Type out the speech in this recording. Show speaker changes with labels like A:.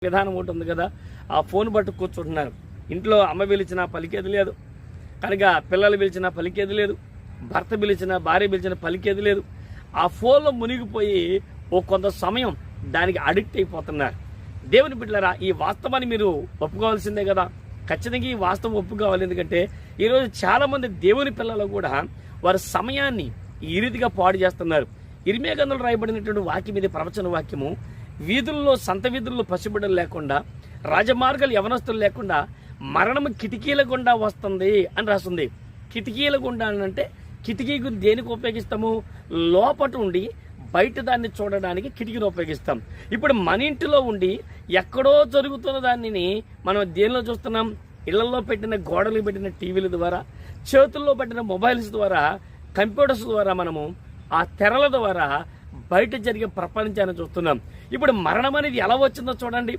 A: విధానం ఒకటి ఉంది కదా, ఆ ఫోన్ పట్టు కూర్చుంటున్నారు. ఇంట్లో అమ్మ పిలిచినా పలికేది లేదు, కనుక పిల్లలు పిలిచినా పలికేది లేదు, భర్త పిలిచినా భార్య పిలిచినా పలికేది లేదు. ఆ ఫోన్లో మునిగిపోయి కొంత సమయం దానికి అడిక్ట్ అయిపోతున్నారు. దేవుని బిడ్డలారా, ఈ వాస్తవాన్ని మీరు ఒప్పుకోవాల్సిందే కదా. ఖచ్చితంగా ఈ వాస్తవం ఒప్పుకోవాలి. ఎందుకంటే ఈరోజు చాలా మంది దేవుని పిల్లలు కూడా వారి సమయాన్ని ఈ రీతిగా పాడు చేస్తున్నారు. ఇర్మియా గ్రంథంలో రాయబడినటువంటి వాక్యం ఇది, ప్రవచన వాక్యము. వీధుల్లో, సంత వీధుల్లో పసిబిడ్డలు లేకుండా, రాజమార్గాలు యవనస్తులు లేకుండా మరణము కిటికీల గుండా వస్తుంది అని రాస్తుంది. కిటికీల గుండా అంటే కిటికీ దేనికి ఉపయోగిస్తాము? లోపట ఉండి బయట దాన్ని చూడడానికి కిటికీని ఉపయోగిస్తాం. ఇప్పుడు మన ఇంటిలో ఉండి ఎక్కడో జరుగుతున్న దానిని మనం దేనిలో చూస్తున్నాం? ఇళ్లలో పెట్టిన, గోడలు పెట్టిన టీవీల ద్వారా, చేతుల్లో పెట్టిన మొబైల్స్ ద్వారా, కంప్యూటర్స్ ద్వారా మనము ఆ తెరల ద్వారా బయట జరిగే ప్రపంచాన్ని చూస్తున్నాం. ఇప్పుడు మరణం అనేది ఎలా వచ్చిందో చూడండి.